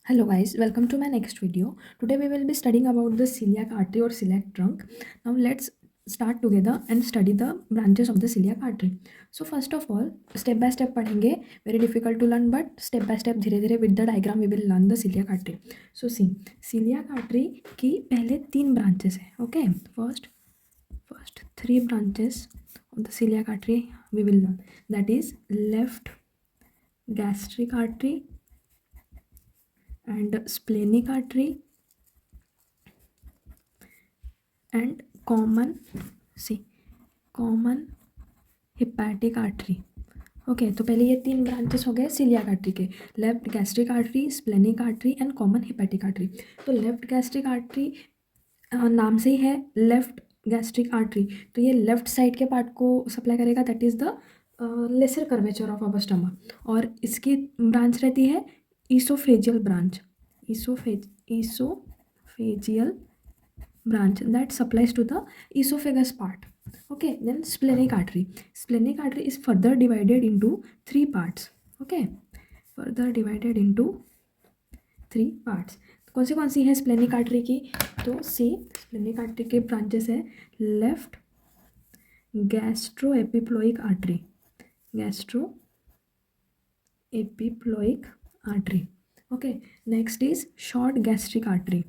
Hello guys, welcome to my next video. Today we will be studying about the celiac artery or celiac trunk. Now let's start together and study the branches of the celiac artery. So first of all, step by step पढ़ेंगे. Very difficult to learn but step by step धीरे धीरे with the diagram we will learn the celiac artery. So see, celiac artery की पहले 3 branches है. Okay, first 3 branches of the celiac artery we will learn. That is left gastric artery and splenic artery and common hepatic artery. Okay तो पहले ये 3 branches हो गए coeliac artery के, left gastric artery, splenic artery and common hepatic artery. तो left gastric artery नाम से ही है लेफ्ट गैस्ट्रिक आर्टरी, तो ये लेफ्ट साइड के पार्ट को सप्लाई करेगा, that is the lesser curvature of our stomach. और इसकी ब्रांच रहती है oesophageal branch, oesophageal branch that supplies to the esophagus part. Okay, then splenic artery is further divided into 3 parts. Okay, further divided into 3 parts. कौन सी है splenic artery की? तो सी splenic artery के branches है left gastro epiploic artery. Okay, next is short gastric artery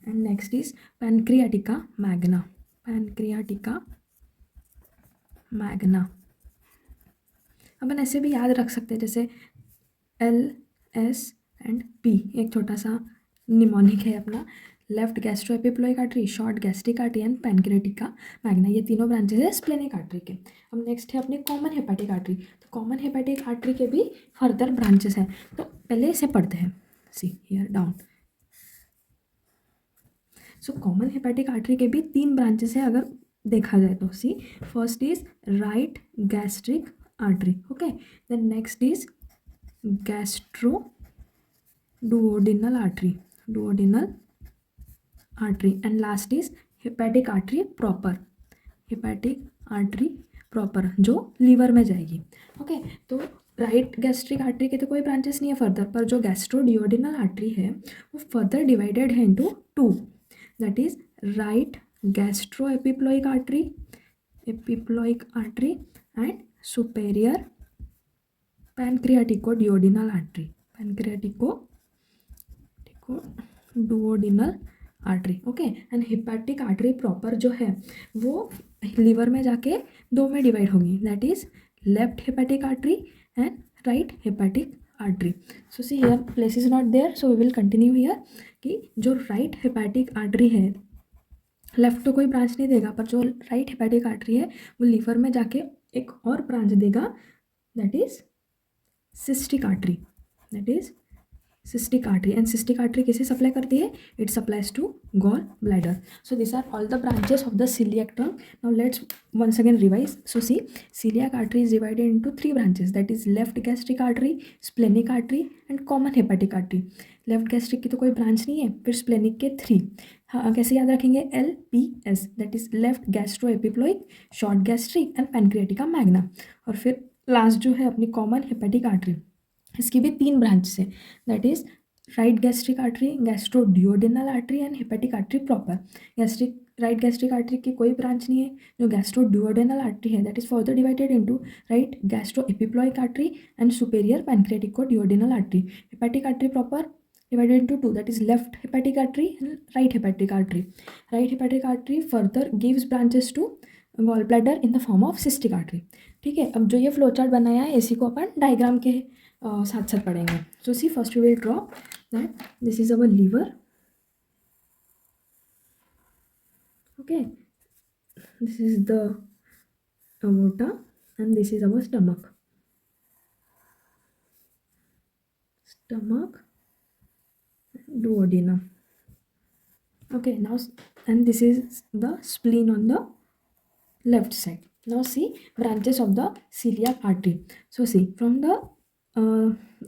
and next is pancreatica magna. अपन ऐसे भी याद रख सकते हैं जैसे L, S एंड P. एक छोटा सा निमोनिक है अपना. Left gastro epiploic artery, short gastric artery and pancreatica magna, ये तीनों ब्रांचेस है स्प्लेनिक आर्टरी के. अब नेक्स्ट है अपने कॉमन हेपेटिक आर्टरी. तो कॉमन हेपेटिक आर्टरी के भी फर्दर ब्रांचेस हैं, तो पहले इसे पढ़ते हैं. See here down. So common hepatic artery के भी 3 ब्रांचेस है अगर देखा जाए तो. See first is right gastric artery. Okay, then next is gastro duodenal artery and last is hepatic artery proper जो लीवर में जाएगी. ओके, तो राइट गैस्ट्रिक आर्टरी के तो कोई ब्रांचेस नहीं है फर्दर, पर जो गैस्ट्रो डिओडिनल आर्टरी है वो फर्दर डिवाइडेड है into 2. That is right gastro epiploic artery and superior pancreatico duodenal artery. Duodenal artery. Okay, and hepatic artery proper जो है वो लीवर में जाके 2 में डिवाइड होगी. That is left hepatic artery and right hepatic artery. So see here place is not there, so we will continue here कि जो right hepatic artery है, लेफ्ट तो कोई ब्रांच नहीं देगा, पर जो राइट हेपेटिक आर्टरी है वो लीवर में जाके एक और ब्रांच देगा, that is cystic artery. And cystic artery किसे सप्लाई करती है? It supplies to gall bladder. So this are all the branches of the celiac trunk. Now let's once again revise. So see, celiac artery is divided into 3 branches, that is left gastric artery, splenic artery and common hepatic artery. Left gastric की तो कोई branch नहीं है, फिर splenic के 3. हाँ, कैसे याद रखेंगे? LPS, that is left gastro epiploic, short gastric and pancreatica magna. और फिर लास्ट जो है अपनी कॉमन हेपेटिक आर्टरी, इसकी भी 3 ब्रांचेस है, that is right gastric artery, gastro duodenal artery and hepatic artery proper. Right gastric artery की कोई ब्रांच नहीं है. जो गैस्ट्रो डिओडिनल आर्टरी है that is further divided into right gastro epiploic artery and superior pancreatico duodenal artery. Hepatic artery proper divided into 2, that is left hepatic artery and right hepatic artery. Right hepatic artery further gives branches to gallbladder in the form of cystic artery. ठीक है, अब जो ये flow chart बनाया है इसी को अपन diagram के साथ साथ पढ़ेंगे. So see first we will draw that this is our liver. Okay, this is the aorta and this is our stomach. Duodenum. Okay, now and this is the spleen on the left side. Now see branches of the celiac artery. So see from the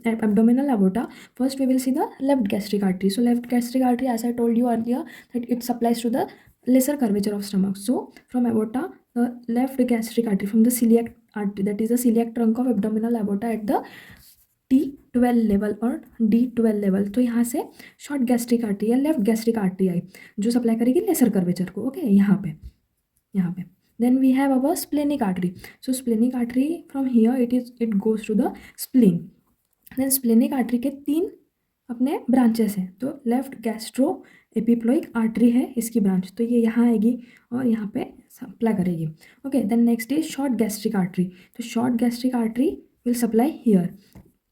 abdominal aorta, first we will see the left gastric artery. So left gastric artery, as I told you earlier, that it supplies to the lesser curvature of stomach. So from aorta, the left gastric artery from the celiac artery, that is the celiac trunk of abdominal aorta at the T12 level और D12 level, तो यहाँ से short gastric artery या left gastric artery आई जो supply करेगी lesser curvature को. Okay, यहाँ पे then we have our splenic artery. So splenic artery from here it goes to the spleen. Then splenic artery के 3 अपने ब्रांचेस हैं. तो लेफ्ट गैस्ट्रो एपिप्लोइक आर्टरी है इसकी ब्रांच, तो ये यहाँ आएगी और यहाँ पे सप्लाई करेगी. Okay, then next is short gastric artery. तो short gastric artery will supply here.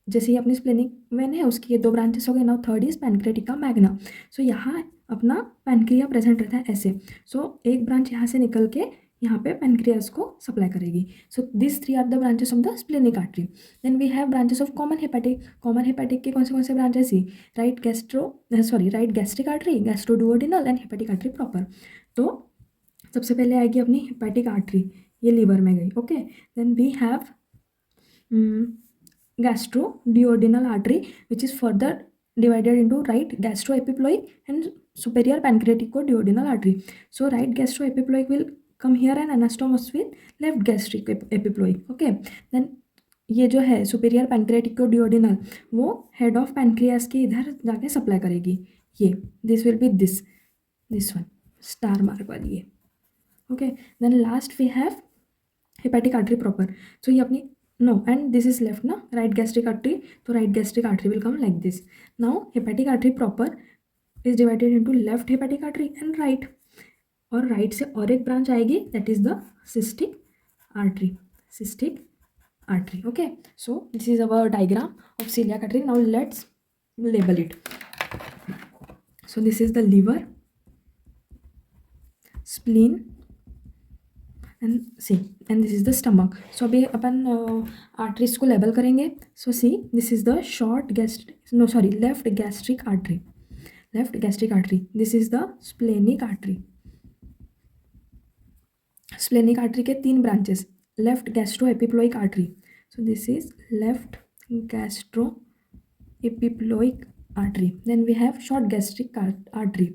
जैसे ही अपनी स्प्लेनिक वेन है उसकी ये 2 ब्रांचेस हो गए. Now third is pancreatica magna. सो यहाँ अपना पैनक्रिया प्रेजेंट रहता है ऐसे. सो एक ब्रांच यहाँ से निकल के यहाँ पे पैनक्रियास को सप्लाई करेगी. So this 3 are the branches of the splenic artery. Then we have branches of common hepatic. Common hepatic के कौन से ब्रांचेस ही right gastric artery, gastroduodenal and hepatic artery proper. तो सबसे पहले आएगी अपनी हेपेटिक आर्टरी, ये लीवर में गई. Okay, then we have gastroduodenal artery which is further divided into right gastroepiploic and superior pancreaticoduodenal artery. So right gastroepiploic will come here and anastomose with left gastric epiploic. Okay, then ये जो है superior पैनक्रेटिकोडियोडिनल वो head of pancreas के इधर जाके supply करेगी. ये this will be this one star mark वाली है. Okay, then last we have hepatic artery proper. So ये अपनी no and this is left na right gastric artery, so right gastric artery will come like this. Now hepatic artery proper is divided into left hepatic artery and right, और right से और एक branch आएगी that is the cystic artery. Okay, so this is our diagram of celiac artery. Now let's label it. So this is the liver, spleen and this is the stomach. So अभी अपन arteries को label करेंगे. So see this is the left gastric artery. This is the splenic artery. Splenic artery के 3 branches, left gastro epiploic artery. So this is left gastro epiploic artery. Then we have short gastric artery.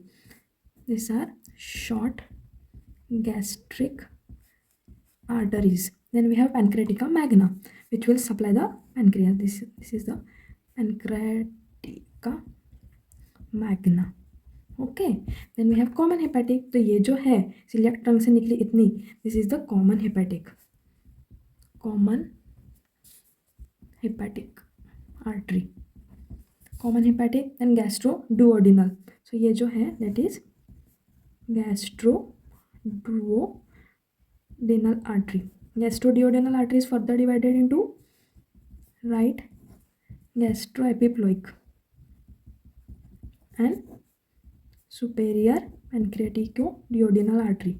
This are short gastric arteries. Then we have pancreatica magna which will supply the pancreas. This is the pancreatica magna. Okay, then we have common hepatic. तो ये जो है celiac trunk से निकली इतनी, this is the common hepatic artery. common hepatic and gastroduodenal. So ये जो है that is gastroduodenal artery. Gastroduodenal artery is further divided into right gastroepiploic and superior pancreaticoduodenal artery.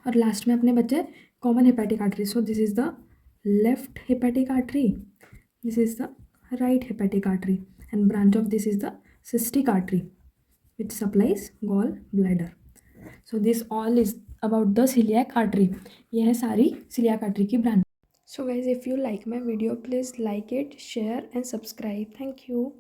और लास्ट में अपने बच्चे common hepatic artery. So this is the left hepatic artery, this is the right hepatic artery and branch of this is the cystic artery which supplies gall bladder. So this all is about the celiac artery. ये है सारी celiac artery की branch. So guys, if you like my video, please like it, share and subscribe. Thank you.